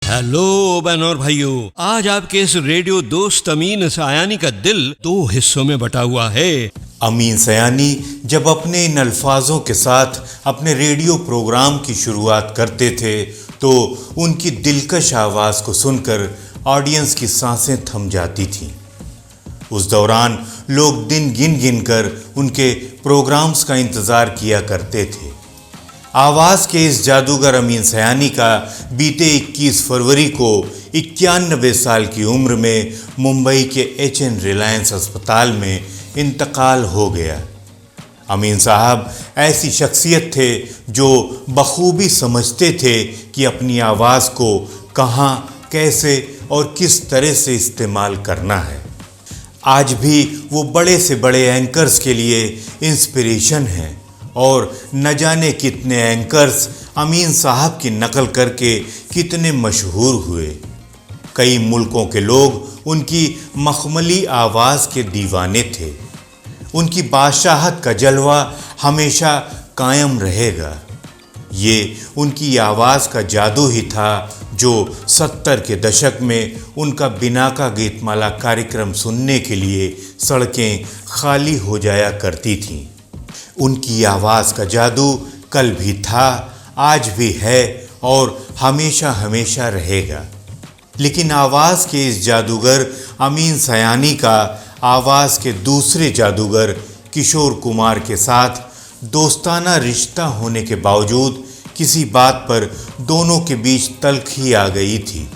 Hello बहनों और भाइयों, आज आपके इस रेडियो दोस्त अमीन सयानी का दिल दो हिस्सों में बटा हुआ है। अमीन सयानी जब अपने इन अल्फाजों के साथ अपने रेडियो प्रोग्राम की शुरुआत करते थे तो उनकी दिलकश आवाज़ को सुनकर ऑडियंस की सांसें थम जाती थीं। उस दौरान लोग दिन गिन गिन कर उनके प्रोग्राम्स का इंतज़ार किया करते थे। आवाज़ के इस जादूगर अमीन सयानी का बीते 21 फरवरी को 91 साल की उम्र में मुंबई के HN रिलायंस अस्पताल में इंतकाल हो गया। अमीन साहब ऐसी शख्सियत थे जो बखूबी समझते थे कि अपनी आवाज़ को कहाँ, कैसे और किस तरह से इस्तेमाल करना है। आज भी वो बड़े से बड़े एंकर्स के लिए इंस्पिरेशन हैं और न जाने कितने एंकर्स अमीन साहब की नकल करके कितने मशहूर हुए। कई मुल्कों के लोग उनकी मखमली आवाज़ के दीवाने थे। उनकी बादशाहत का जलवा हमेशा कायम रहेगा। ये उनकी आवाज़ का जादू ही था जो 70 के दशक में उनका बिनाका गीतमाला कार्यक्रम सुनने के लिए सड़कें खाली हो जाया करती थीं। उनकी आवाज़ का जादू कल भी था, आज भी है और हमेशा हमेशा रहेगा। लेकिन आवाज़ के इस जादूगर अमीन सयानी का आवाज़ के दूसरे जादूगर किशोर कुमार के साथ दोस्ताना रिश्ता होने के बावजूद किसी बात पर दोनों के बीच तल्खी आ गई थी।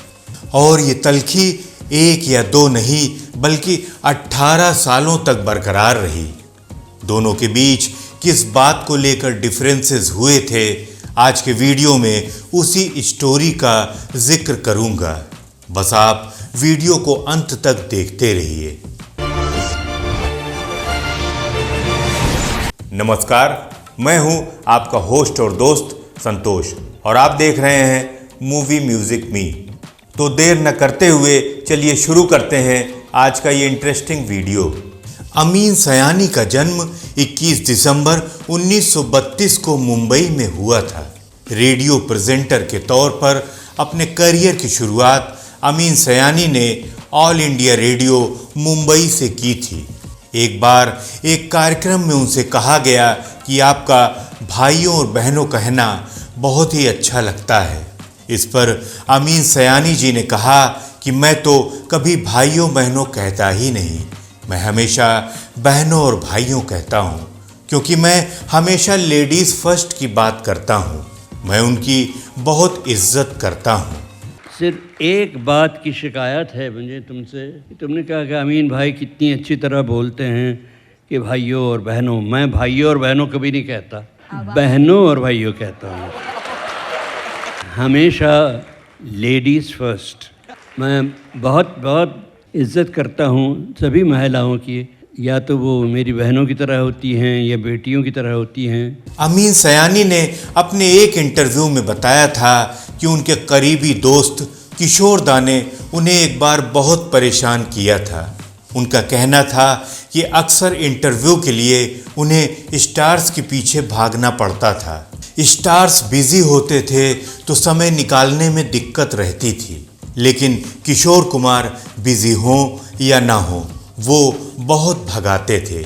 और ये तल्खी एक या दो नहीं बल्कि 18 सालों तक बरकरार रही। दोनों के बीच किस बात को लेकर डिफरेंसेस हुए थे, आज के वीडियो में उसी स्टोरी का जिक्र करूंगा। बस आप वीडियो को अंत तक देखते रहिए। नमस्कार, मैं हूं आपका होस्ट और दोस्त संतोष और आप देख रहे हैं मूवी म्यूजिक मी। तो देर न करते हुए चलिए शुरू करते हैं आज का ये इंटरेस्टिंग वीडियो। अमीन सयानी का जन्म 21 दिसंबर 1932 को मुंबई में हुआ था। रेडियो प्रेजेंटर के तौर पर अपने करियर की शुरुआत अमीन सयानी ने ऑल इंडिया रेडियो मुंबई से की थी। एक बार एक कार्यक्रम में उनसे कहा गया कि आपका भाइयों और बहनों कहना बहुत ही अच्छा लगता है। इस पर अमीन सयानी जी ने कहा कि मैं तो कभी भाइयों बहनों कहता ही नहीं, मैं हमेशा बहनों और भाइयों कहता हूँ, क्योंकि मैं हमेशा लेडीज़ फर्स्ट की बात करता हूँ। मैं उनकी बहुत इज्जत करता हूँ। सिर्फ एक बात की शिकायत है मुझे तुमसे कि तुमने कहा कि अमीन भाई कितनी अच्छी तरह बोलते हैं कि भाइयों और बहनों। मैं भाइयों और बहनों कभी नहीं कहता, बहनों और भाइयों कहता हूँ। हमेशा लेडीज़ फर्स्ट। मैं बहुत बहुत इज़्ज़त करता हूँ सभी महिलाओं की, या तो वो मेरी बहनों की तरह होती हैं या बेटियों की तरह होती हैं। अमीन सयानी ने अपने एक इंटरव्यू में बताया था कि उनके करीबी दोस्त किशोर दा ने उन्हें एक बार बहुत परेशान किया था। उनका कहना था कि अक्सर इंटरव्यू के लिए उन्हें स्टार्स के पीछे भागना पड़ता था। स्टार्स बिजी होते थे तो समय निकालने में दिक्कत रहती थी, लेकिन किशोर कुमार बिजी हों या ना हो वो बहुत भगाते थे।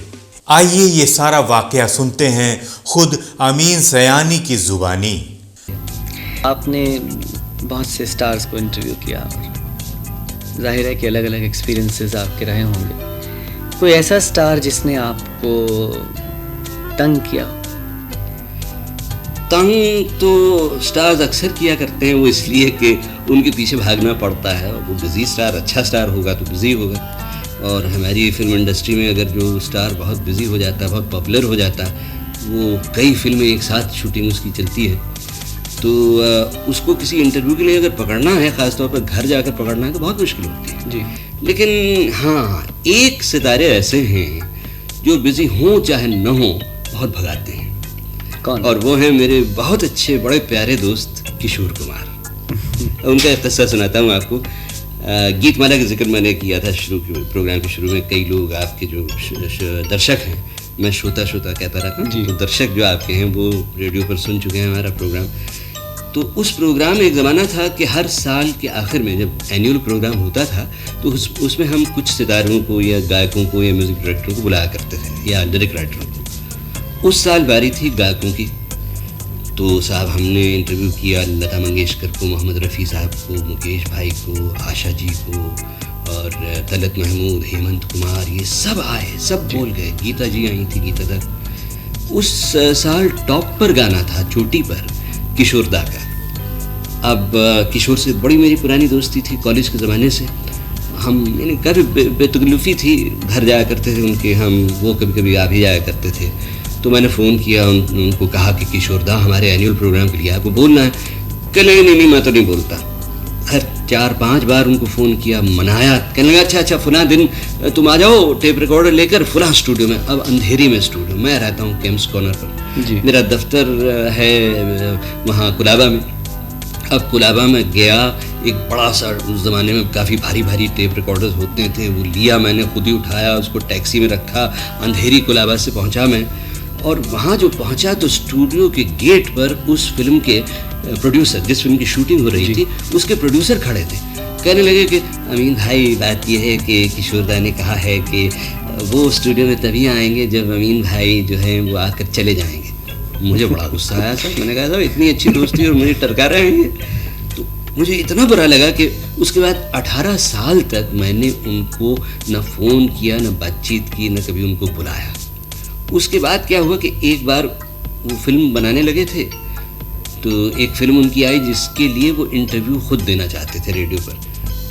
आइए ये सारा वाकया सुनते हैं खुद अमीन सयानी की जुबानी। आपने बहुत से स्टार्स को इंटरव्यू किया और जाहिर है कि अलग अलग एक्सपीरियंसेस आपके रहे होंगे। कोई ऐसा स्टार जिसने आपको तंग किया? तंग तो स्टार्स अक्सर किया करते हैं, वो इसलिए कि उनके पीछे भागना पड़ता है। वो बिजी स्टार, अच्छा स्टार होगा तो बिजी होगा। और हमारी फिल्म इंडस्ट्री में अगर जो स्टार बहुत बिजी हो जाता है, बहुत पॉपुलर हो जाता है, वो कई फिल्में एक साथ शूटिंग उसकी चलती है, तो उसको किसी इंटरव्यू के लिए अगर पकड़ना है, ख़ासतौर पर घर जाकर पकड़ना है, तो बहुत मुश्किल होती है जी। लेकिन हाँ, एक सितारे ऐसे हैं जो बिजी हों चाहे न हों बहुत भगाते हैं। कौन? और वो हैं मेरे बहुत अच्छे बड़े प्यारे दोस्त किशोर कुमार। उनका एक किस्सा सुनाता हूँ आपको। गीतमाला का जिक्र मैंने किया था प्रोग्राम के शुरू में। कई लोग आपके जो दर्शक हैं, मैं श्रोता कहता रहता हूँ, तो दर्शक जो आपके हैं वो रेडियो पर सुन चुके हैं हमारा प्रोग्राम। तो उस प्रोग्राम में एक ज़माना था कि हर साल के आखिर में जब एनुअल प्रोग्राम होता था तो उसमें हम कुछ सितारों को या गायकों को या म्यूज़िक डायरेक्टरों को बुलाया करते थे या लिरिक राइटरों को। उस साल बारी थी गायकों की, तो साहब हमने इंटरव्यू किया लता मंगेशकर को, मोहम्मद रफ़ी साहब को, मुकेश भाई को, आशा जी को और तलत महमूद, हेमंत कुमार, ये सब आए, सब बोल गए। गीता जी आई थी, गीता दत्त। उस साल टॉप पर गाना था चोटी पर किशोर दा का। अब किशोर से बड़ी मेरी पुरानी दोस्ती थी कॉलेज के ज़माने से। हम यानी काफ़ी बेतकल्लुफ़ी थी, घर जाया करते थे उनके, हम वो कभी कभी आ भी जाया करते थे। तो मैंने फ़ोन किया, उनको कहा कि किशोर दा हमारे एनुअल प्रोग्राम के लिए आपको बोलना है। कहने लगे नहीं मैं तो नहीं बोलता। हर 4-5 बार उनको फ़ोन किया, मनाया, कहने लगा अच्छा फुला दिन तुम आ जाओ टेप रिकॉर्डर लेकर फुला स्टूडियो में। अब अंधेरी में स्टूडियो, मैं रहता हूँ केम्स कॉर्नर पर जी। मेरा दफ्तर है वहाँ कुलाबा में। अब कुलाबा में गया, एक बड़ा सा उस ज़माने में काफ़ी भारी भारी टेप रिकॉर्डर्स होते थे, वो लिया मैंने, खुद ही उठाया, उसको टैक्सी में रखा, अंधेरी कुलाबा से पहुँचा मैं। और वहाँ जो पहुँचा तो स्टूडियो के गेट पर उस फिल्म के प्रोड्यूसर, जिस फिल्म की शूटिंग हो रही थी उसके प्रोड्यूसर खड़े थे। कहने लगे कि अमीन भाई बात यह है कि किशोर दा ने कहा है कि वो स्टूडियो में तभी आएंगे जब अमीन भाई जो हैं वो आकर चले जाएंगे। मुझे बड़ा गुस्सा आया सर, मैंने कहा साहब इतनी अच्छी दोस्ती और मुझे टरका रहे हैं। तो मुझे इतना बुरा लगा कि उसके बाद 18 साल तक मैंने उनको न फ़ोन किया, न बातचीत की, न कभी उनको बुलाया। उसके बाद क्या हुआ कि एक बार वो फिल्म बनाने लगे थे, तो एक फिल्म उनकी आई जिसके लिए वो इंटरव्यू खुद देना चाहते थे रेडियो पर।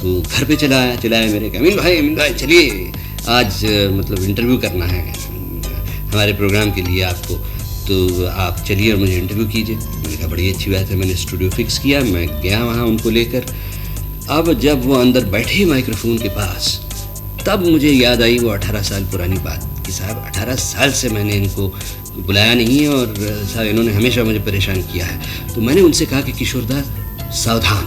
तो घर पे चलाया मेरे का, अमीन भाई चलिए आज मतलब इंटरव्यू करना है हमारे प्रोग्राम के लिए आपको, तो आप चलिए और मुझे इंटरव्यू कीजिए। मैंने कहा बड़ी अच्छी बात है। मैंने स्टूडियो फिक्स किया, मैं गया वहाँ उनको लेकर। अब जब वो अंदर बैठे माइक्रोफोन के पास, तब मुझे याद आई वो 18 साल पुरानी बात कि साहब 18 साल से मैंने इनको बुलाया नहीं है और साहब इन्होंने हमेशा मुझे परेशान किया है। तो मैंने उनसे कहा कि किशोर दा सावधान,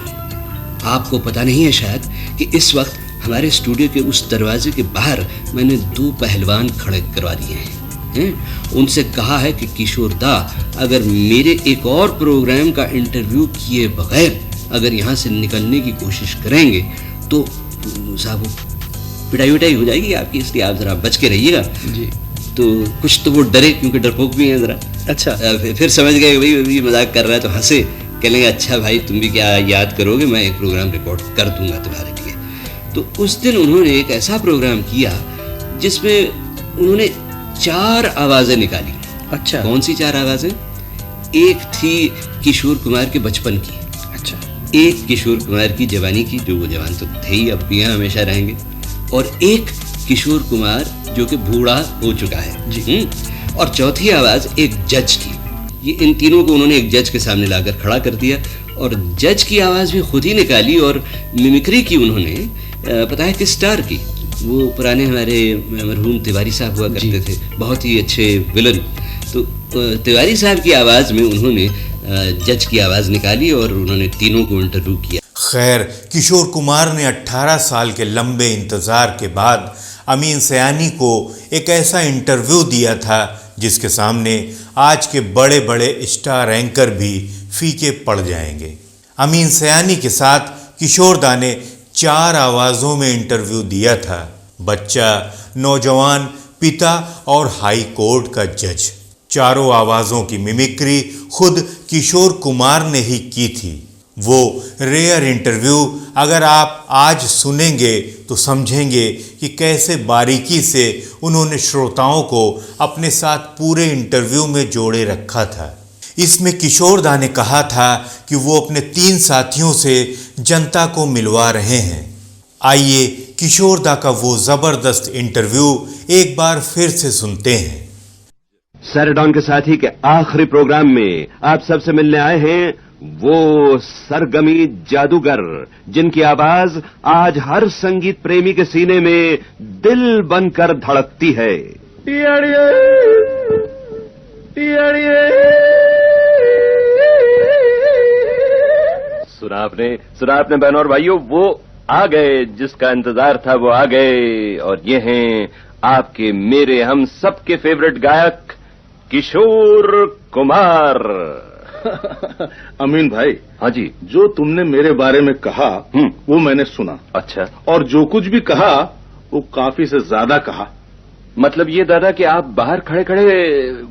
आपको पता नहीं है शायद कि इस वक्त हमारे स्टूडियो के उस दरवाजे के बाहर मैंने 2 पहलवान खड़े करवा दिए हैं। उनसे कहा है कि किशोर दा अगर मेरे एक और प्रोग्राम का इंटरव्यू किए बगैर अगर यहाँ से निकलने की कोशिश करेंगे तो साहब पिटाई हो जाएगी आपकी, इसलिए आप ज़रा बच के रहिएगा जी। तो कुछ तो वो डरे, क्योंकि डरपोक भी हैं ज़रा। अच्छा, फिर समझ गए भाई ये मजाक कर रहा है, तो हंसे। कह लेंगे अच्छा भाई तुम भी क्या याद करोगे, मैं एक प्रोग्राम रिकॉर्ड कर दूंगा तुम्हारे लिए। तो उस दिन उन्होंने एक ऐसा प्रोग्राम किया जिसमें उन्होंने 4 आवाज़ें निकाली। अच्छा, कौन सी 4 आवाज़ें? एक थी किशोर कुमार के बचपन की, अच्छा, एक किशोर कुमार की जवानी की, जो वो जवान तो थे ही, अब भी हमेशा रहेंगे, और एक किशोर कुमार जो कि बूढ़ा हो चुका है जी। और चौथी आवाज़ एक जज की। ये इन तीनों को उन्होंने एक जज के सामने लाकर खड़ा कर दिया और जज की आवाज़ भी खुद ही निकाली और मिमिक्री की उन्होंने। पता है किस स्टार की? वो पुराने हमारे मरहूम तिवारी साहब हुआ करते थे, बहुत ही अच्छे विलन। तो तिवारी साहब की आवाज़ में उन्होंने जज की आवाज़ निकाली और उन्होंने तीनों को इंटरव्यू किया। खैर, किशोर कुमार ने 18 साल के लंबे इंतज़ार के बाद अमीन सयानी को एक ऐसा इंटरव्यू दिया था जिसके सामने आज के बड़े बड़े स्टार एंकर भी फीके पड़ जाएंगे। अमीन सयानी के साथ किशोर दा ने 4 आवाज़ों में इंटरव्यू दिया था, बच्चा, नौजवान, पिता और हाई कोर्ट का जज। चारों आवाज़ों की मिमिक्री खुद किशोर कुमार ने ही की थी। वो रेयर इंटरव्यू अगर आप आज सुनेंगे तो समझेंगे कि कैसे बारीकी से उन्होंने श्रोताओं को अपने साथ पूरे इंटरव्यू में जोड़े रखा था। इसमें किशोर दा ने कहा था कि वो अपने 3 साथियों से जनता को मिलवा रहे हैं। आइए किशोर दा का वो ज़बरदस्त इंटरव्यू एक बार फिर से सुनते हैं। सैरेडॉन के साथी के आखिरी प्रोग्राम में आप सबसे मिलने आए हैं वो सरगमी जादूगर जिनकी आवाज आज हर संगीत प्रेमी के सीने में दिल बनकर धड़कती है। सुना आपने बहनों और भाइयों, वो आ गए जिसका इंतजार था, वो आ गए। और ये हैं आपके मेरे हम सबके फेवरेट गायक किशोर कुमार। अमीन भाई, हाँ जी। जो तुमने मेरे बारे में कहा वो मैंने सुना। अच्छा, और जो कुछ भी कहा वो काफी से ज्यादा कहा। मतलब ये दादा कि आप बाहर खड़े खड़े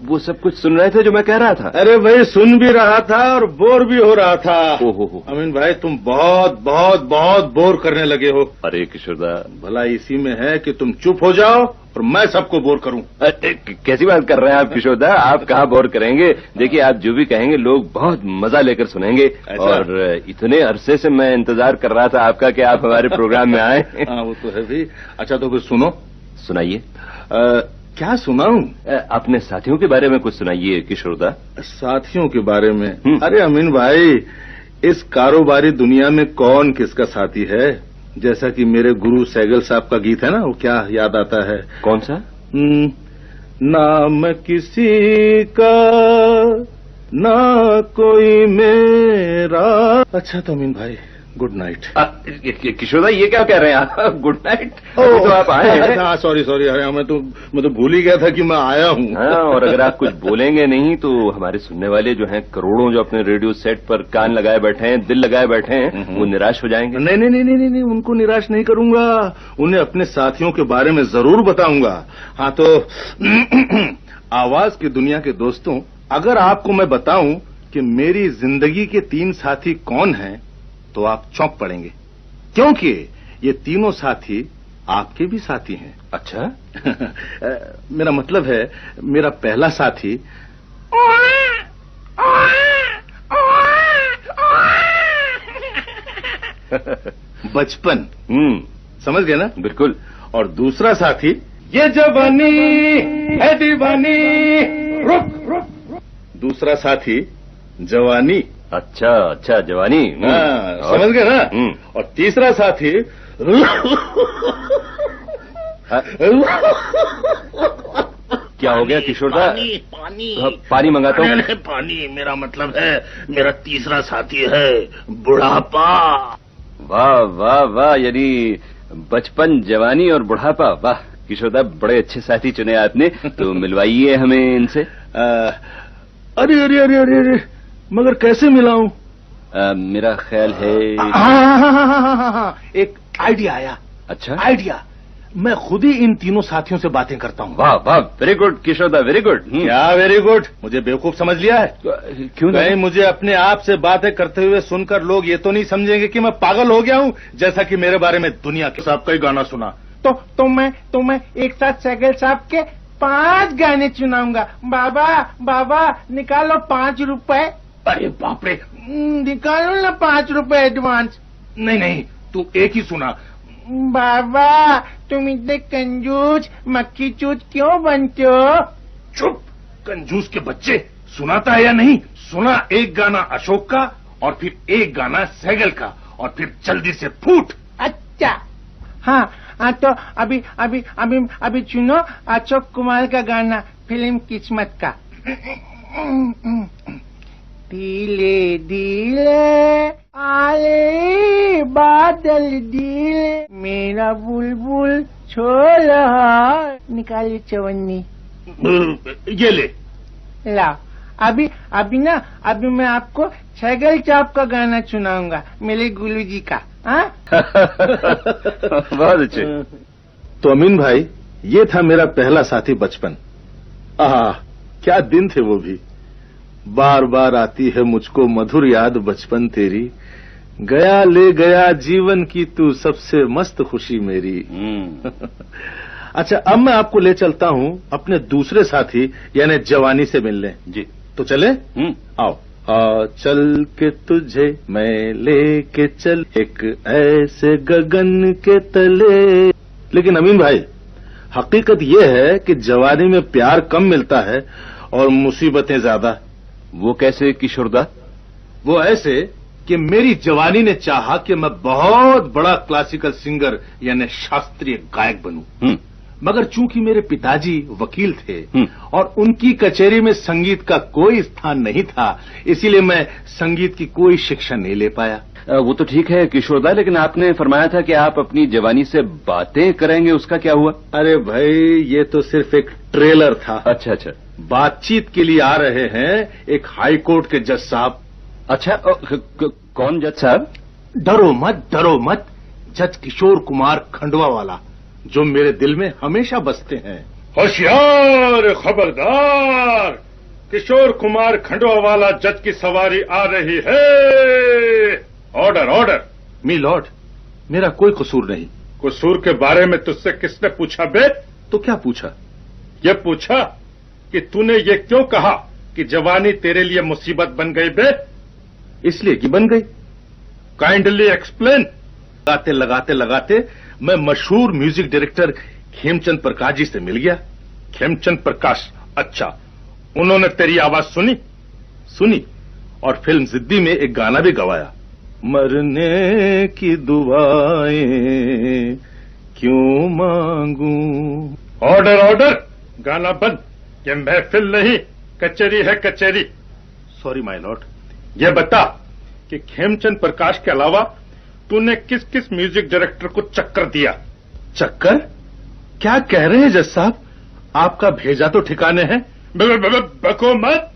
वो सब कुछ सुन रहे थे जो मैं कह रहा था? अरे भाई, सुन भी रहा था और बोर भी हो रहा था। ओहो। अमीन भाई, तुम बहुत बहुत बहुत बोर करने लगे हो। अरे किशोरदा, भला इसी में है कि तुम चुप हो जाओ और मैं सबको बोर करूं। कैसी बात कर रहे हैं आप किशोरदा? आप कहाँ बोर करेंगे? देखिए, आप जो भी कहेंगे लोग बहुत मजा लेकर सुनेंगे। और इतने अरसे से मैं इंतजार कर रहा था आपका कि आप हमारे प्रोग्राम में आए। हाँ, वो तो है भी। अच्छा, तो फिर सुनो। सुनाइए। क्या सुनाऊं? अपने साथियों के बारे में कुछ सुनाइए किशोरदा। साथियों के बारे में? अरे अमीन भाई, इस कारोबारी दुनिया में कौन किसका साथी है? जैसा कि मेरे गुरु सैगल साहब का गीत है ना, वो क्या याद आता है? कौन सा? नाम किसी का ना कोई मेरा। अच्छा तो अमीन भाई, गुड नाइट। किशोरदा, ये क्या कह रहे हैं आप? Good night? तो आप आए हैं? हाँ, सॉरी। अरे मैं तो भूल ही गया था कि मैं आया हूँ। हाँ, और अगर आप कुछ बोलेंगे नहीं तो हमारे सुनने वाले जो हैं करोड़ों, जो अपने रेडियो सेट पर कान लगाए बैठे हैं, दिल लगाए बैठे हैं, वो निराश हो जाएंगे। नहीं, उनको निराश नहीं करूंगा। उन्हें अपने साथियों के बारे में जरूर बताऊंगा। हाँ तो आवाज की दुनिया के दोस्तों, अगर आपको मैं बताऊं कि मेरी जिंदगी के 3 साथी कौन हैं, तो आप चौंक पड़ेंगे, क्योंकि ये तीनों साथी आपके भी साथी हैं। अच्छा? मेरा मतलब है, मेरा पहला साथी बचपन। समझ गए ना? बिल्कुल। और दूसरा साथी, ये जवानी है दीवानी, रुक। दूसरा साथी जवानी। अच्छा, जवानी। समझ गए ना? और तीसरा साथी क्या हो गया किशोरदा? पानी मंगाता हूँ। पानी, मेरा मतलब है मेरा तीसरा साथी है बुढ़ापा। वाह वाह वाह, यानी बचपन, जवानी और बुढ़ापा। वाह किशोरदा, बड़े अच्छे साथी चुने आपने। तो मिलवाइए हमें इनसे। अरे, मगर कैसे मिलाऊं? मेरा ख्याल है एक आइडिया आया। अच्छा? आइडिया, मैं खुद ही इन तीनों साथियों से बातें करता हूँ। वाह वाह, वेरी गुड किशोरदा, वेरी गुड। क्या वेरी गुड? मुझे बेवकूफ समझ लिया है? क्यों? कहीं मुझे अपने आप से बातें करते हुए सुनकर लोग ये तो नहीं समझेंगे कि मैं पागल हो गया हूँ, जैसा कि मेरे बारे में दुनिया के साहब का ही गाना सुना। तो मैं एक साथ सैगल साहब के 5 गाने चुनाऊंगा। बाबा निकालो 5 रुपए। अरे बाप रे, निकालो ना 5 रुपए एडवांस। नहीं, तू एक ही सुना। बाबा, तुम इतने कंजूस मक्खी चूत क्यों बनते हो? चुप, कंजूस के बच्चे। सुनाता है या नहीं? सुना, एक गाना अशोक का और फिर एक गाना सैगल का, और फिर जल्दी से फूट। अच्छा, हाँ तो अभी चुनो अशोक कुमार का गाना, फिल्म किस्मत का। धीले धीले आए बादल दिले, मेरा बुलबुल छोला। निकाली चवन्नी। ये ले। ला, अभी मैं आपको सैगल साहब का गाना सुनाऊंगा, मेरे गुरु जी का। बहुत अच्छे। तो अमीन भाई, ये था मेरा पहला साथी बचपन। क्या दिन थे वो भी। बार बार आती है मुझको मधुर याद बचपन तेरी, गया ले गया जीवन की तू सबसे मस्त खुशी मेरी। अच्छा, अब मैं आपको ले चलता हूँ अपने दूसरे साथी यानी जवानी से मिलने। जी, तो चले? आओ। चल के तुझे मैं लेके चल एक ऐसे गगन के तले। लेकिन अमीन भाई, हकीकत यह है कि जवानी में प्यार कम मिलता है और मुसीबतें ज्यादा। वो कैसे किशोरदा? वो ऐसे कि मेरी जवानी ने चाहा कि मैं बहुत बड़ा क्लासिकल सिंगर यानी शास्त्रीय गायक बनूं। मगर चूंकि मेरे पिताजी वकील थे और उनकी कचहरी में संगीत का कोई स्थान नहीं था, इसीलिए मैं संगीत की कोई शिक्षा नहीं ले पाया। वो तो ठीक है किशोरदा, लेकिन आपने फरमाया था कि आप अपनी जवानी से बातें करेंगे, उसका क्या हुआ? अरे भाई, ये तो सिर्फ एक ट्रेलर था। अच्छा अच्छा। बातचीत के लिए आ रहे हैं एक हाई कोर्ट के जज साहब। अच्छा, कौन जज साहब? डरो मत, जज किशोर कुमार खंडवा वाला, जो मेरे दिल में हमेशा बसते हैं। होशियार, खबरदार, किशोर कुमार खंडवा वाला जज की सवारी आ रही है। ऑर्डर। मी लॉर्ड, मेरा कोई कसूर नहीं। कसूर के बारे में तुझसे किसने पूछा बे? तो क्या पूछा? ये पूछा कि तूने ये क्यों कहा कि जवानी तेरे लिए मुसीबत बन गई बे? इसलिए कि बन गई। Kindly explain. लगाते मैं मशहूर म्यूजिक डायरेक्टर खेमचंद प्रकाश जी से मिल गया। खेमचंद प्रकाश, अच्छा, उन्होंने तेरी आवाज सुनी और फिल्म जिद्दी में एक गाना भी गवाया, मरने की दुआएं क्यों मांगू। ऑर्डर, गाना बंद। ये महफिल नहीं, कचहरी है, कचहरी। Sorry my Lord. ये बता कि खेमचंद प्रकाश के अलावा तूने किस किस म्यूजिक डायरेक्टर को चक्कर दिया? चक्कर? क्या कह रहे हैं जज साहब? आपका भेजा तो ठिकाने है। बको मत।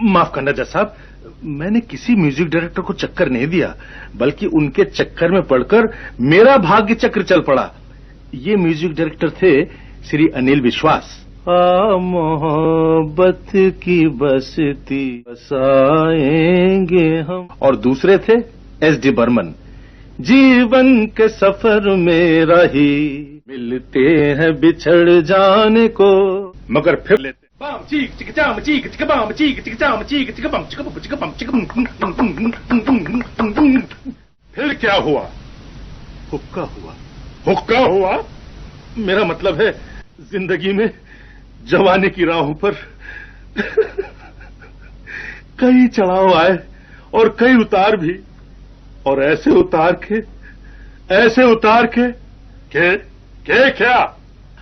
माफ करना जज साहब, मैंने किसी म्यूजिक डायरेक्टर को चक्कर नहीं दिया, बल्कि उनके चक्कर में पड़कर मेरा भाग्य चक्र चल पड़ा। ये म्यूजिक डायरेक्टर थे श्री अनिल विश्वास। मोहब्बत की बसती बसाएंगे हम। और दूसरे थे SD बर्मन। जीवन के सफर में राही मिलते हैं बिछड़ जाने को, मगर फिर लेते। फिर क्या हुआ? हुक्का हुआ। मेरा मतलब है, जिंदगी में जवानी की राहों पर कई चढ़ाव आए और कई उतार भी, और ऐसे उतार के क्या?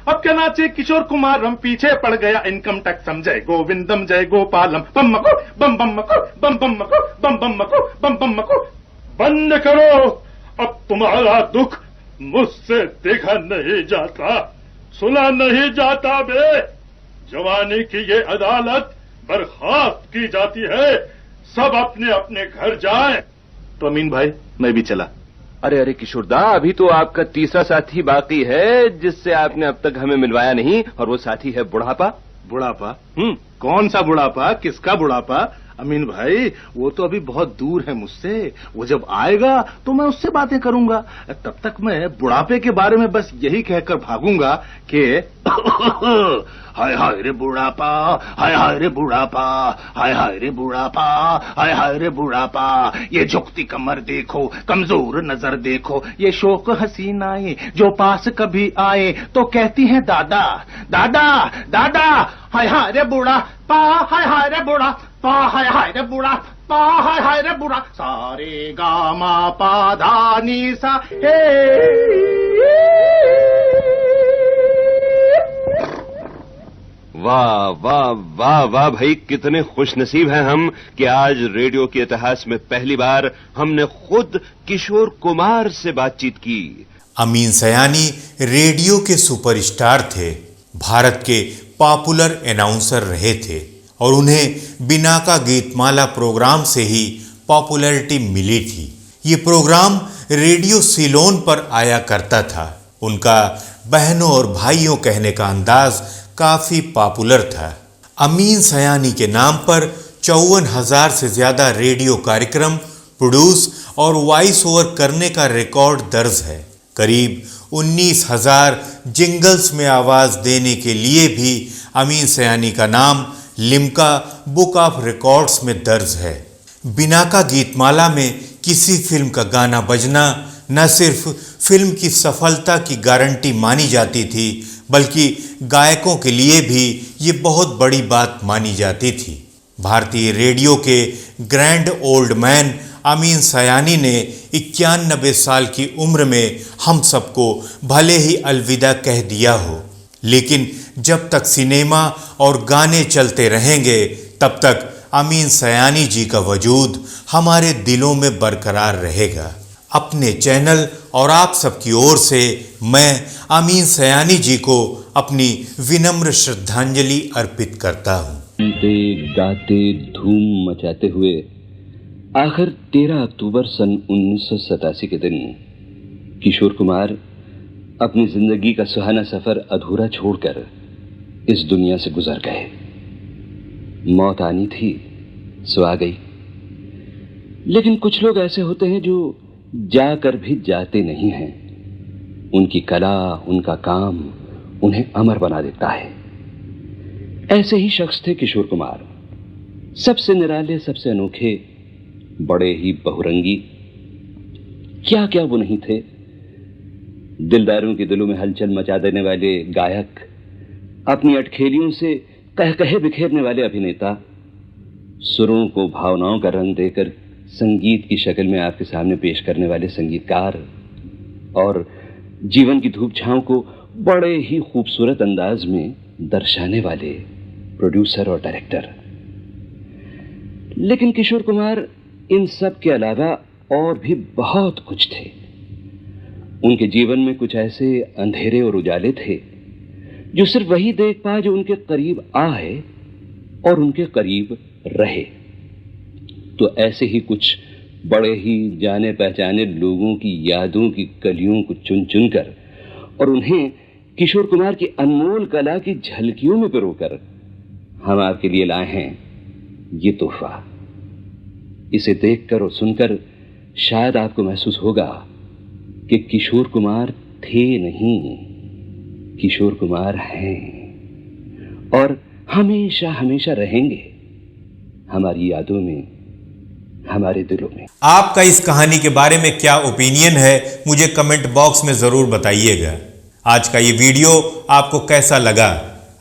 अब क्या नाचे किशोर कुमार, हम पीछे पड़ गया इनकम टैक्स, समझे गोविंदम जय गोपालम, बम मको बम बम मको बम बम मको बम बम मको बम बम मको। बंद करो, अब तुम्हारा दुख मुझसे देखा नहीं जाता, सुना नहीं जाता बे। जवानी की ये अदालत बर्खास्त की जाती है, सब अपने अपने घर जाएं। तो अमीन भाई, मैं भी चला। अरे किशोरदा, अभी तो आपका तीसरा साथी बाकी है जिससे आपने अब तक हमें मिलवाया नहीं, और वो साथी है बुढ़ापा। बुढ़ापा? कौन सा बुढ़ापा? किसका बुढ़ापा? अमीन भाई, वो तो अभी बहुत दूर है मुझसे। वो जब आएगा तो मैं उससे बातें करूंगा। तब तक मैं बुढ़ापे के बारे में बस यही कहकर भागूंगा कि हाय हाय रे बुढ़ापा, हाय हाय रे बुढ़ापा, हाय हाय रे बुढ़ापा, हाय हाय रे बुढ़ापा। ये झुकती कमर देखो, कमजोर नजर देखो, ये शोक हसीनाएं जो पास कभी आए तो कहती हैं दादा दादा दादा। हाय हाय रे बुढ़ापा, हाय हाय रे बुढ़ापा, हाय हाय रे बुढ़ापा, हाय हाय रे बुढ़ा। सारे गामा पा धा नी सा हे। वाह वाह वाह वाह भाई, कितने खुशनसीब हैं हम कि आज रेडियो के इतिहास में पहली बार हमने खुद किशोर कुमार से बातचीत की। अमीन सयानी रेडियो के सुपरस्टार थे, भारत के पॉपुलर अनाउंसर रहे थे और उन्हें बिना का गीतमाला प्रोग्राम से ही पॉपुलैरिटी मिली थी। ये प्रोग्राम रेडियो सिलोन पर आया करता था। उनका बहनों और भाइयों कहने का अंदाज काफी पॉपुलर था। अमीन सयानी के नाम पर 54,000 से ज्यादा रेडियो कार्यक्रम प्रोड्यूस और वॉइस ओवर करने का रिकॉर्ड दर्ज है। करीब 19,000 जिंगल्स में आवाज देने के लिए भी अमीन सयानी का नाम लिम्का बुक ऑफ रिकॉर्ड्स में दर्ज है। बिना का गीतमाला में किसी फिल्म का गाना बजना न सिर्फ फिल्म की सफलता की गारंटी मानी जाती थी, बल्कि गायकों के लिए भी ये बहुत बड़ी बात मानी जाती थी। भारतीय रेडियो के grand old man Amin Sayani ने 91 साल की उम्र में हम सबको भले ही अलविदा कह दिया हो, लेकिन जब तक सिनेमा और गाने चलते रहेंगे तब तक अमीन सयानी जी का वजूद हमारे दिलों में बरकरार रहेगा। अपने चैनल और आप सबकी ओर से मैं अमीन सयानी जी को अपनी विनम्र श्रद्धांजलि अर्पित करता हूँ। गाते धूम मचाते हुए आखिर 13 अक्टूबर सन 1987 के दिन किशोर कुमार अपनी जिंदगी का सुहाना सफर अधूरा छोड़कर इस दुनिया से गुजर गए। मौत आनी थी सो आ गई, लेकिन कुछ लोग ऐसे होते हैं जो जाकर भी जाते नहीं हैं। उनकी कला, उनका काम उन्हें अमर बना देता है। ऐसे ही शख्स थे किशोर कुमार, सबसे निराले, सबसे अनोखे, बड़े ही बहुरंगी। क्या क्या वो नहीं थे। दिलदारों के दिलों में हलचल मचा देने वाले गायक, अपनी अटखेलियों से कह बिखेरने वाले अभिनेता, सुरों को भावनाओं का रंग देकर संगीत की शक्ल में आपके सामने पेश करने वाले संगीतकार, और जीवन की धूप छांव को बड़े ही खूबसूरत अंदाज में दर्शाने वाले प्रोड्यूसर और डायरेक्टर। लेकिन किशोर कुमार इन सब के अलावा और भी बहुत कुछ थे। उनके जीवन में कुछ ऐसे अंधेरे और उजाले थे जो सिर्फ वही देख पाए जो उनके करीब आए और उनके करीब रहे। तो ऐसे ही कुछ बड़े ही जाने पहचाने लोगों की यादों की कलियों को चुन चुनकर और उन्हें किशोर कुमार की अनमोल कला की झलकियों में पिरोकर हम आपके लिए लाए हैं ये तोहफा। इसे देखकर और सुनकर शायद आपको महसूस होगा कि किशोर कुमार थे नहीं, किशोर कुमार हैं और हमेशा हमेशा रहेंगे हमारी यादों में, हमारे दिलों में। आपका इस कहानी के बारे में क्या ओपिनियन है मुझे कमेंट बॉक्स में जरूर बताइएगा। आज का ये वीडियो आपको कैसा लगा?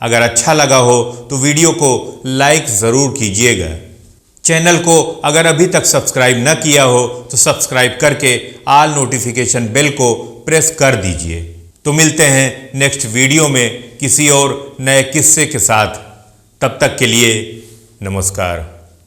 अगर अच्छा लगा हो तो वीडियो को लाइक जरूर कीजिएगा। चैनल को अगर अभी तक सब्सक्राइब न किया हो तो सब्सक्राइब करके ऑल नोटिफिकेशन बेल को प्रेस कर दीजिए। तो मिलते हैं नेक्स्ट वीडियो में किसी और नए किस्से के साथ। तब तक के लिए नमस्कार।